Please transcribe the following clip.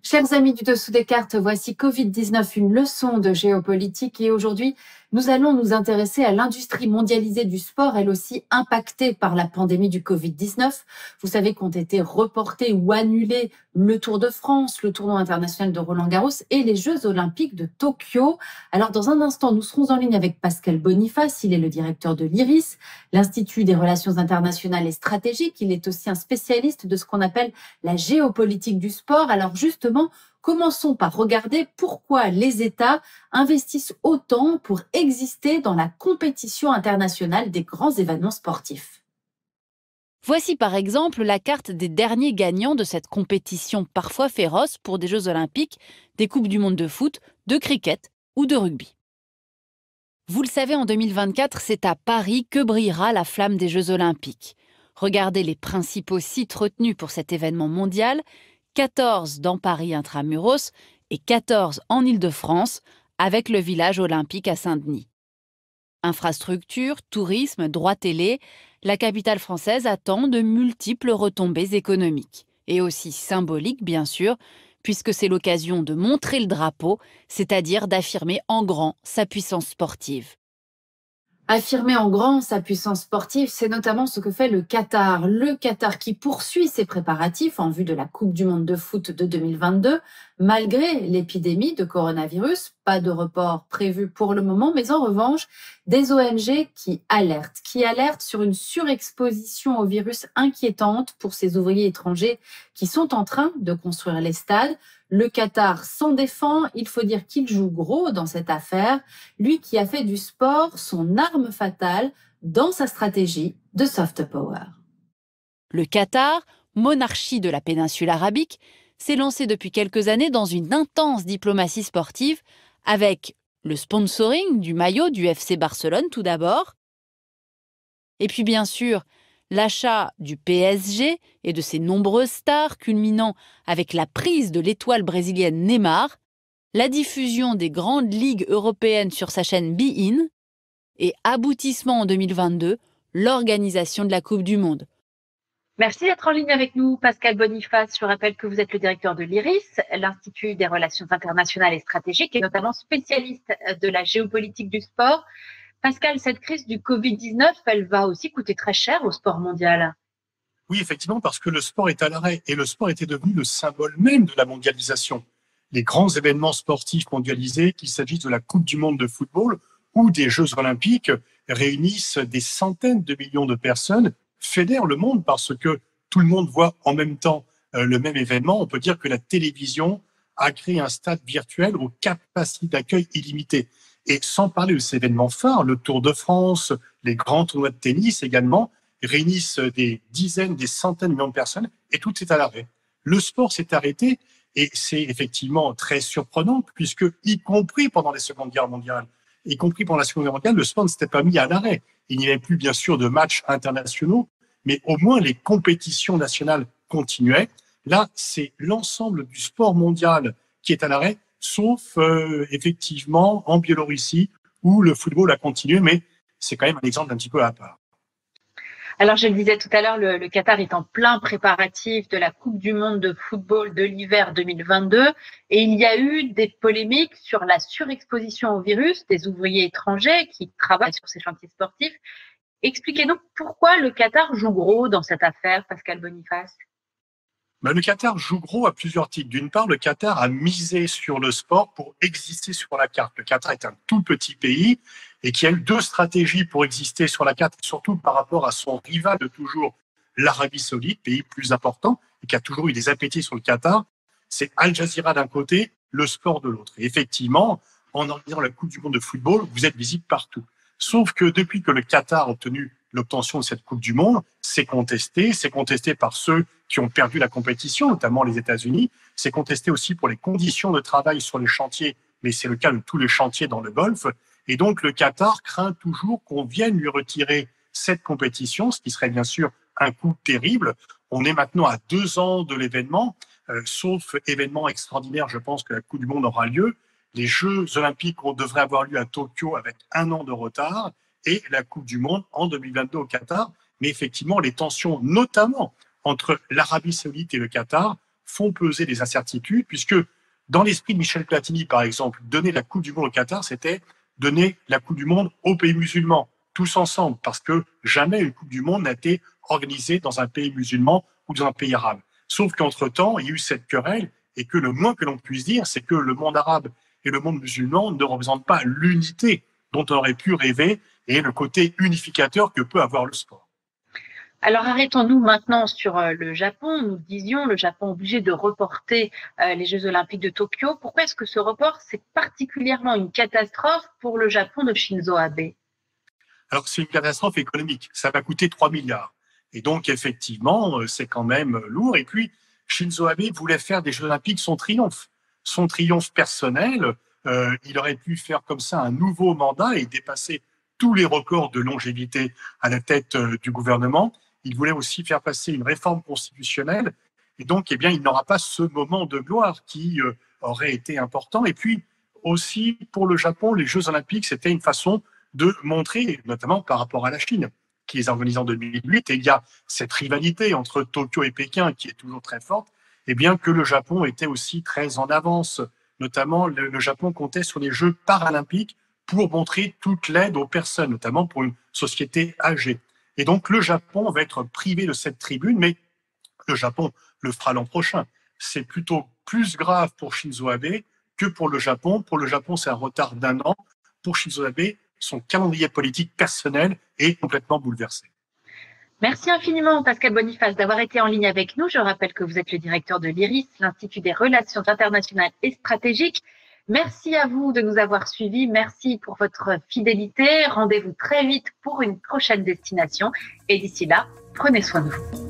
Chers amis du dessous des cartes, voici Covid-19, une leçon de géopolitique. Et aujourd'hui, nous allons nous intéresser à l'industrie mondialisée du sport, elle aussi impactée par la pandémie du Covid-19. Vous savez qu'ont été reportés ou annulés le Tour de France, le tournoi international de Roland-Garros et les Jeux olympiques de Tokyo. Alors, dans un instant, nous serons en ligne avec Pascal Boniface. Il est le directeur de l'IRIS, l'Institut des relations internationales et stratégiques. Il est aussi un spécialiste de ce qu'on appelle la géopolitique du sport. Alors, justement, commençons par regarder pourquoi les États investissent autant pour exister dans la compétition internationale des grands événements sportifs. Voici par exemple la carte des derniers gagnants de cette compétition parfois féroce pour des Jeux olympiques, des Coupes du monde de foot, de cricket ou de rugby. Vous le savez, en 2024, c'est à Paris que brillera la flamme des Jeux olympiques. Regardez les principaux sites retenus pour cet événement mondial, 14 dans Paris intramuros et 14 en Île-de-France, avec le village olympique à Saint-Denis. Infrastructure, tourisme, droit télé, la capitale française attend de multiples retombées économiques. Et aussi symboliques, bien sûr, puisque c'est l'occasion de montrer le drapeau, c'est-à-dire d'affirmer en grand sa puissance sportive. Affirmer en grand sa puissance sportive, c'est notamment ce que fait le Qatar. Le Qatar qui poursuit ses préparatifs en vue de la Coupe du monde de foot de 2022, malgré l'épidémie de coronavirus. Pas de report prévu pour le moment, mais en revanche, des ONG qui alertent sur une surexposition au virus inquiétante pour ces ouvriers étrangers qui sont en train de construire les stades. Le Qatar s'en défend, il faut dire qu'il joue gros dans cette affaire, lui qui a fait du sport son arme fatale dans sa stratégie de soft power. Le Qatar, monarchie de la péninsule arabique, s'est lancé depuis quelques années dans une intense diplomatie sportive avec le sponsoring du maillot du FC Barcelone tout d'abord, et puis bien sûr l'achat du PSG et de ses nombreuses stars, culminant avec la prise de l'étoile brésilienne Neymar, la diffusion des grandes ligues européennes sur sa chaîne beIN et aboutissement en 2022, l'organisation de la Coupe du Monde. Merci d'être en ligne avec nous, Pascal Boniface. Je rappelle que vous êtes le directeur de l'IRIS, l'Institut des relations internationales et stratégiques, et notamment spécialiste de la géopolitique du sport. Pascal, cette crise du Covid-19, elle va aussi coûter très cher au sport mondial. Oui, effectivement, parce que le sport est à l'arrêt et le sport était devenu le symbole même de la mondialisation. Les grands événements sportifs mondialisés, qu'il s'agisse de la Coupe du monde de football ou des Jeux olympiques, réunissent des centaines de millions de personnes, fédèrent le monde parce que tout le monde voit en même temps le même événement. On peut dire que la télévision a créé un stade virtuel aux capacités d'accueil illimitées. Et sans parler de ces événements phares, le Tour de France, les grands tournois de tennis également, réunissent des dizaines, des centaines de millions de personnes et tout est à l'arrêt. Le sport s'est arrêté et c'est effectivement très surprenant puisque, y compris pendant les Secondes Guerres mondiales, y compris pendant la Seconde Guerre mondiale, le sport ne s'était pas mis à l'arrêt. Il n'y avait plus, bien sûr, de matchs internationaux, mais au moins les compétitions nationales continuaient. Là, c'est l'ensemble du sport mondial qui est à l'arrêt, sauf effectivement en Biélorussie où le football a continué, mais c'est quand même un exemple un petit peu à part. Alors, je le disais tout à l'heure, le Qatar est en plein préparatif de la Coupe du monde de football de l'hiver 2022 et il y a eu des polémiques sur la surexposition au virus des ouvriers étrangers qui travaillent sur ces chantiers sportifs. Expliquez-nous pourquoi le Qatar joue gros dans cette affaire, Pascal Boniface. Le Qatar joue gros à plusieurs titres. D'une part, le Qatar a misé sur le sport pour exister sur la carte. Le Qatar est un tout petit pays et qui a eu deux stratégies pour exister sur la carte, surtout par rapport à son rival de toujours, l'Arabie Saoudite, pays plus important et qui a toujours eu des appétits sur le Qatar. C'est Al Jazeera d'un côté, le sport de l'autre. Et effectivement, en organisant la Coupe du monde de football, vous êtes visible partout. Sauf que depuis que le Qatar a obtenu l'obtention de cette Coupe du monde, c'est contesté par ceux qui ont perdu la compétition, notamment les États-Unis. C'est contesté aussi pour les conditions de travail sur les chantiers, mais c'est le cas de tous les chantiers dans le Golfe. Et donc, le Qatar craint toujours qu'on vienne lui retirer cette compétition, ce qui serait bien sûr un coup terrible. On est maintenant à 2 ans de l'événement, sauf événement extraordinaire, je pense que la Coupe du monde aura lieu. Les Jeux olympiques devraient avoir lieu à Tokyo avec 1 an de retard et la Coupe du monde en 2022 au Qatar. Mais effectivement, les tensions, notamment entre l'Arabie Saoudite et le Qatar, font peser des incertitudes, puisque dans l'esprit de Michel Platini, par exemple, donner la Coupe du Monde au Qatar, c'était donner la Coupe du Monde aux pays musulmans, tous ensemble, parce que jamais une Coupe du Monde n'a été organisée dans un pays musulman ou dans un pays arabe. Sauf qu'entre-temps, il y a eu cette querelle, et que le moins que l'on puisse dire, c'est que le monde arabe et le monde musulman ne représentent pas l'unité dont on aurait pu rêver et le côté unificateur que peut avoir le sport. Alors arrêtons-nous maintenant sur le Japon. Nous disions le Japon obligé de reporter les Jeux Olympiques de Tokyo. Pourquoi est-ce que ce report, c'est particulièrement une catastrophe pour le Japon de Shinzo Abe? Alors c'est une catastrophe économique, ça va coûter 3 milliards. Et donc effectivement, c'est quand même lourd. Et puis Shinzo Abe voulait faire des Jeux Olympiques son triomphe personnel. Il aurait pu faire comme ça un nouveau mandat et dépasser tous les records de longévité à la tête du gouvernement. Il voulait aussi faire passer une réforme constitutionnelle. Et donc, eh bien, il n'aura pas ce moment de gloire qui aurait été important. Et puis, aussi, pour le Japon, les Jeux Olympiques, c'était une façon de montrer, notamment par rapport à la Chine, qui les organise en 2008. Et il y a cette rivalité entre Tokyo et Pékin qui est toujours très forte. Et bien que le Japon était aussi très en avance. Notamment, le Japon comptait sur les Jeux paralympiques pour montrer toute l'aide aux personnes, notamment pour une société âgée. Et donc, le Japon va être privé de cette tribune, mais le Japon le fera l'an prochain. C'est plutôt plus grave pour Shinzo Abe que pour le Japon. Pour le Japon, c'est un retard d'1 an. Pour Shinzo Abe, son calendrier politique personnel est complètement bouleversé. Merci infiniment, Pascal Boniface, d'avoir été en ligne avec nous. Je rappelle que vous êtes le directeur de l'IRIS, l'Institut des relations internationales et stratégiques. Merci à vous de nous avoir suivis. Merci pour votre fidélité. Rendez-vous très vite pour une prochaine destination. Et d'ici là, prenez soin de vous.